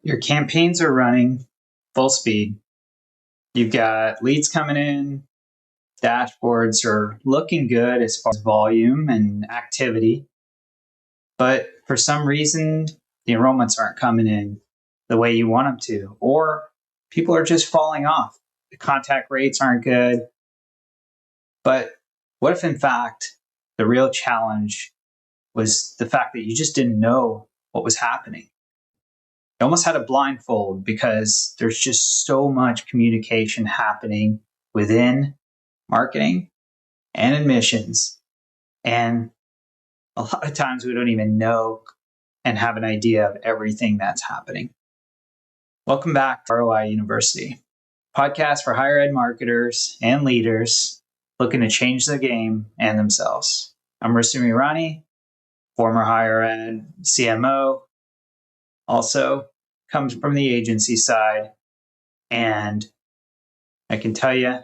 Your campaigns are running full speed. You've got leads coming in, dashboards are looking good as far as volume and activity. But for some reason, the enrollments aren't coming in the way you want them to, or people are just falling off. The contact rates aren't good. But what if, in fact, the real challenge was the fact that you just didn't know what was happening? You almost had a blindfold because there's just so much communication happening within marketing and admissions. And a lot of times we don't even know and have an idea of everything that's happening. Welcome back to ROI University, podcast for higher ed marketers and leaders looking to change the game and themselves. I'm Rustam Irani, former higher ed CMO, also comes from the agency side. And I can tell you,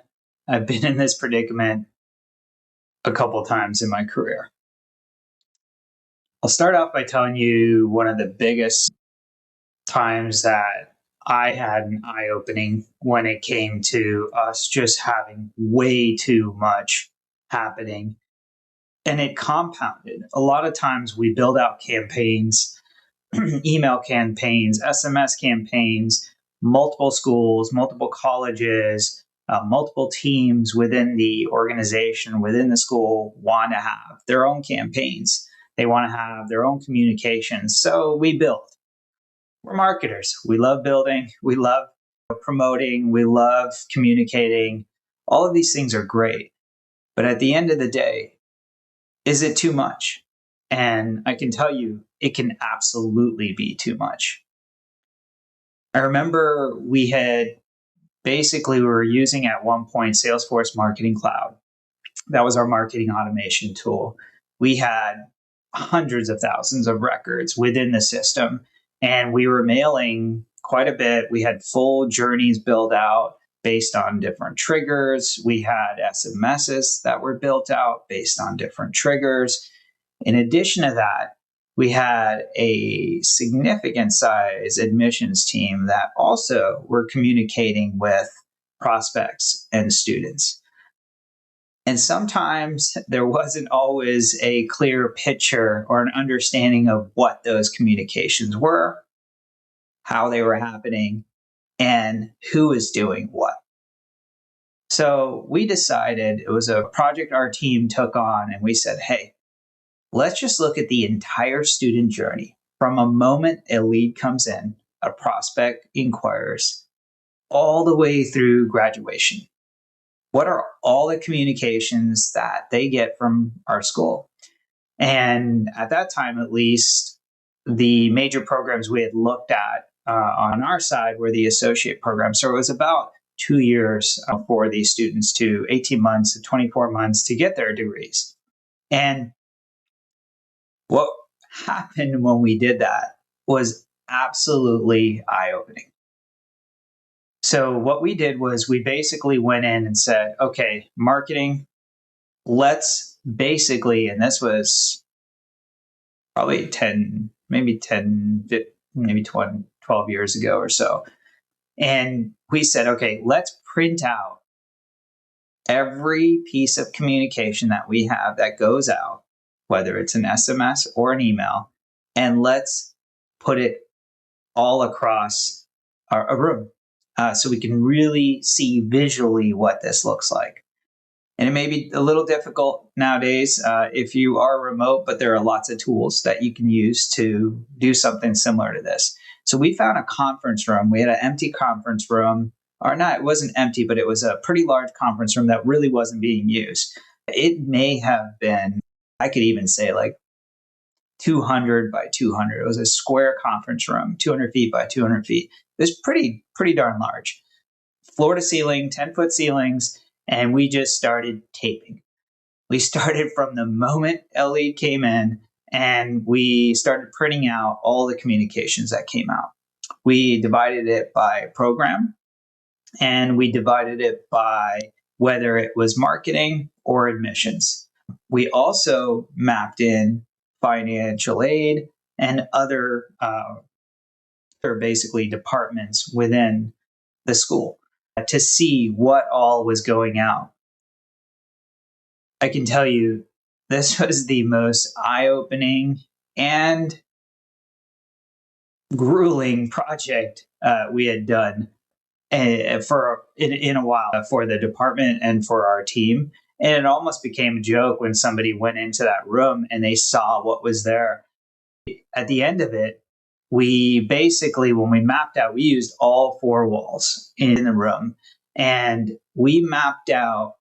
I've been in this predicament a couple times in my career. I'll start off by telling you one of the biggest times that I had an eye-opening when it came to us just having way too much happening. And it compounded. A lot of times we build out campaigns, email campaigns, SMS campaigns, multiple schools, multiple colleges, multiple teams within the organization, within the school want to have their own campaigns. They want to have their own communications. So we build. We're marketers. We love building. We love promoting. We love communicating. All of these things are great. But at the end of the day, is it too much? And I can tell you, it can absolutely be too much. I remember we were using at one point Salesforce Marketing Cloud. That was our marketing automation tool. We had hundreds of thousands of records within the system, and we were mailing quite a bit. We had full journeys built out based on different triggers. We had SMSs that were built out based on different triggers. In addition to that, we had a significant size admissions team that also were communicating with prospects and students. And sometimes there wasn't always a clear picture or an understanding of what those communications were, how they were happening, and who was doing what. So we decided, it was a project our team took on, and we said, hey, let's just look at the entire student journey from a moment a lead comes in, a prospect inquires, all the way through graduation. What are all the communications that they get from our school? And at that time, at least, the major programs we had looked at on our side were the associate programs. So it was about 2 years for these students to 18 months to 24 months to get their degrees. And what happened when we did that was absolutely eye-opening. So what we did was we basically went in and said, okay, marketing, let's basically, and this was probably 12 years ago or so. And we said, okay, let's print out every piece of communication that we have that goes out, whether it's an SMS or an email, and let's put it all across a room so we can really see visually what this looks like. And it may be a little difficult nowadays if you are remote, but there are lots of tools that you can use to do something similar to this. So we found a conference room. We had an empty conference room, or not, it wasn't empty, but it was a pretty large conference room that really wasn't being used. It may have been, I could even say like 200 by 200. It was a square conference room, 200 feet by 200 feet. It was pretty darn large. Floor to ceiling, 10-foot ceilings, and we just started taping. We started from the moment a lead came in, and we started printing out all the communications that came out. We divided it by program, and we divided it by whether it was marketing or admissions. We also mapped in financial aid and other They're basically departments within the school to see what all was going out. I can tell you this was the most eye-opening and grueling project we had done in a while for the department and for our team. And it almost became a joke when somebody went into that room and they saw what was there. At the end of it, we basically, when we mapped out, we used all four walls in the room, and we mapped out,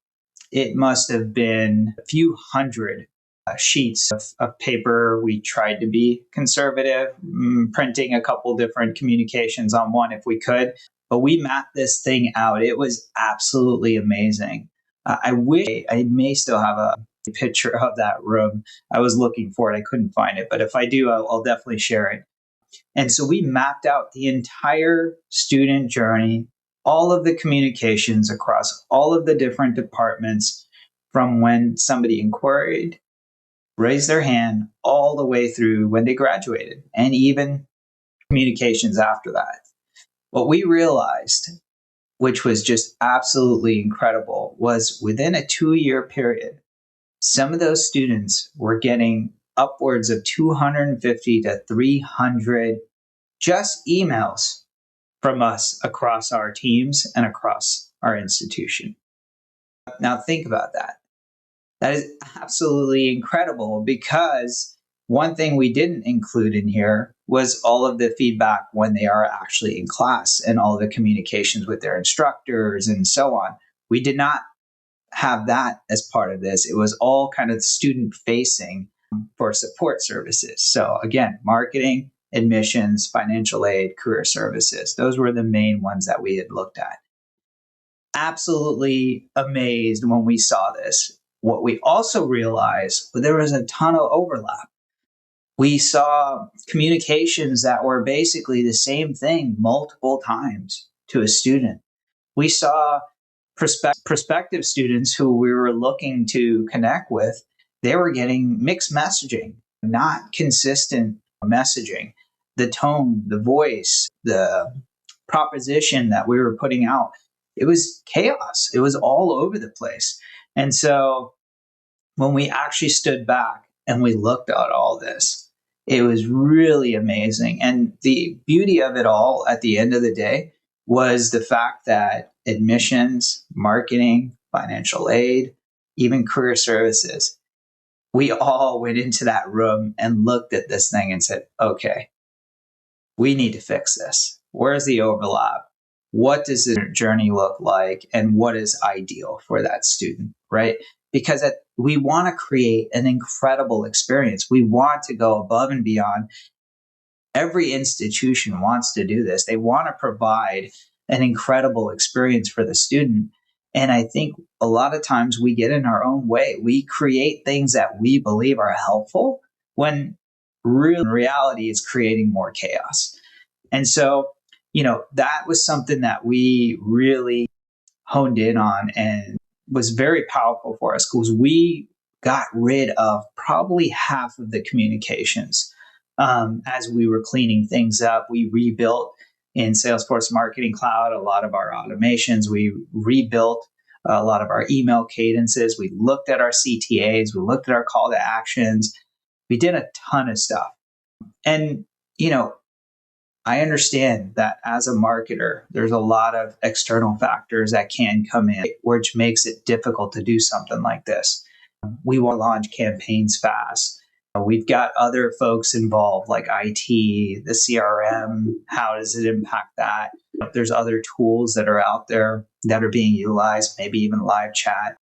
it must have been a few hundred sheets of paper. We tried to be conservative, printing a couple different communications on one if we could, but we mapped this thing out. It was absolutely amazing. I wish I may still have a picture of that room. I was looking for it. I couldn't find it, but if I do, I'll definitely share it. And so we mapped out the entire student journey, all of the communications across all of the different departments from when somebody inquired, raised their hand, all the way through when they graduated, and even communications after that. What we realized, which was just absolutely incredible, was within a 2-year period, some of those students were getting upwards of 250 to 300 just emails from us across our teams and across our institution. Now, think about that. That is absolutely incredible, because one thing we didn't include in here was all of the feedback when they are actually in class and all the communications with their instructors and so on. We did not have that as part of this. It was all kind of student facing for support services. So again, marketing, admissions, financial aid, career services. Those were the main ones that we had looked at. Absolutely amazed when we saw this. What we also realized, there was a ton of overlap. We saw communications that were basically the same thing multiple times to a student. We saw prospective students who we were looking to connect with, they were getting mixed messaging, not consistent messaging. The tone, the voice, the proposition that we were putting out, it was chaos. It was all over the place. And so when we actually stood back and we looked at all this, it was really amazing. And the beauty of it all at the end of the day was the fact that admissions, marketing, financial aid, even career services, we all went into that room and looked at this thing and said, okay, we need to fix this. Where's the overlap? What does the journey look like? And what is ideal for that student, right? Because we want to create an incredible experience. We want to go above and beyond. Every institution wants to do this. They want to provide an incredible experience for the student. And I think a lot of times we get in our own way. We create things that we believe are helpful when reality is creating more chaos. And so, that was something that we really honed in on and was very powerful for us, because we got rid of probably half of the communications. As we were cleaning things up, we rebuilt in Salesforce Marketing Cloud a lot of our automations. We rebuilt a lot of our email cadences. We looked at our CTAs. We looked at our call to actions. We did a ton of stuff. And, I understand that as a marketer, there's a lot of external factors that can come in, which makes it difficult to do something like this. We want to launch campaigns fast. We've got other folks involved like IT, the CRM. How does it impact that? There's other tools that are out there that are being utilized, maybe even live chat.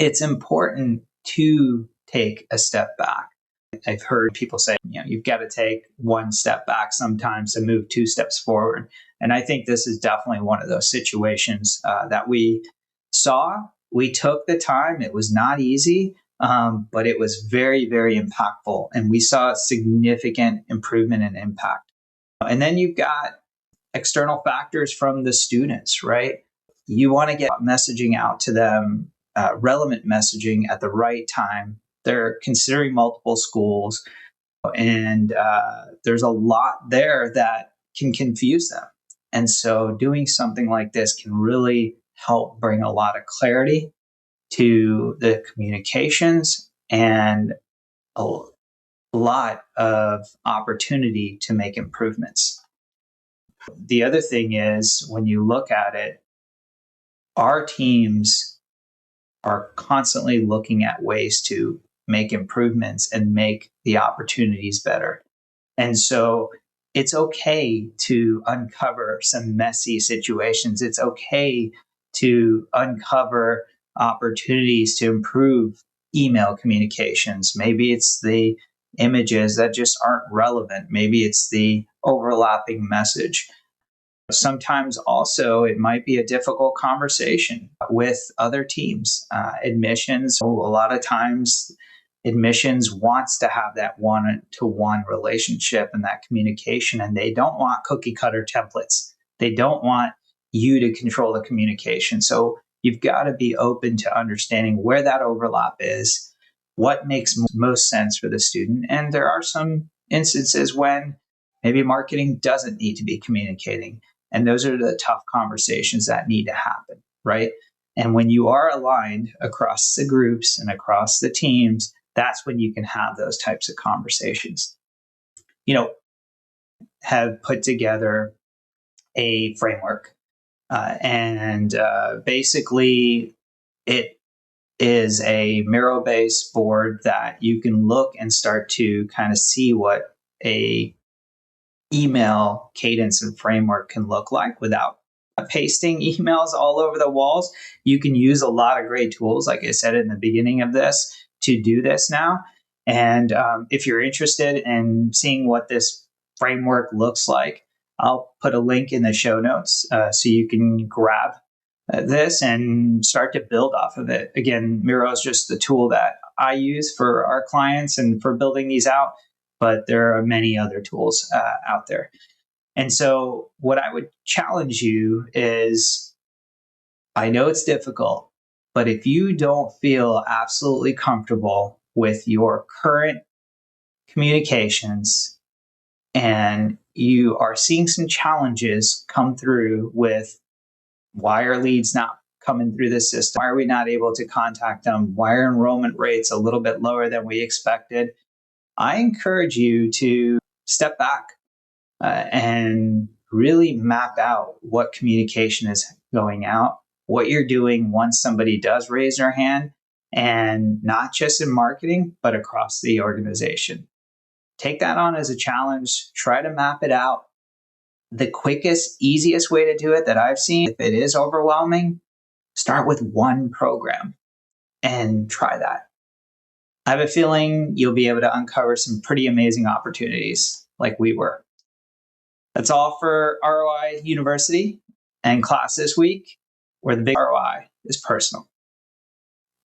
It's important to take a step back. I've heard people say, you've got to take one step back sometimes to move 2 steps forward. And I think this is definitely one of those situations that we saw. We took the time. It was not easy, but it was very, very impactful. And we saw significant improvement and impact. And then you've got external factors from the students, right? You want to get messaging out to them, relevant messaging at the right time. They're considering multiple schools, and there's a lot there that can confuse them. And so doing something like this can really help bring a lot of clarity to the communications and a lot of opportunity to make improvements. The other thing is, when you look at it, our teams are constantly looking at ways to make improvements and make the opportunities better. And so it's okay to uncover some messy situations. It's okay to uncover opportunities to improve email communications. Maybe it's the images that just aren't relevant. Maybe it's the overlapping message. Sometimes also it might be a difficult conversation with other teams. Admissions, a lot of times admissions wants to have that one-to-one relationship and that communication, and they don't want cookie cutter templates. They don't want you to control the communication. So you've got to be open to understanding where that overlap is, what makes most sense for the student. And there are some instances when maybe marketing doesn't need to be communicating. And those are the tough conversations that need to happen, right? And when you are aligned across the groups and across the teams, that's when you can have those types of conversations. Have put together a framework. And basically, it is a Miro-based board that you can look and start to kind of see what a email cadence and framework can look like without pasting emails all over the walls. You can use a lot of great tools, like I said in the beginning of this, to do this now. And if you're interested in seeing what this framework looks like, I'll put a link in the show notes so you can grab this and start to build off of it. Again, Miro is just the tool that I use for our clients and for building these out, but there are many other tools out there. And so what I would challenge you is, I know it's difficult, but if you don't feel absolutely comfortable with your current communications and you are seeing some challenges come through with why are leads not coming through the system? Why are we not able to contact them? Why are enrollment rates a little bit lower than we expected? I encourage you to step back and really map out what communication is going out, what you're doing once somebody does raise their hand, and not just in marketing, but across the organization. Take that on as a challenge. Try to map it out. The quickest, easiest way to do it that I've seen, if it is overwhelming, start with one program and try that. I have a feeling you'll be able to uncover some pretty amazing opportunities like we were. That's all for ROI University and class this week, where the big ROI is personal.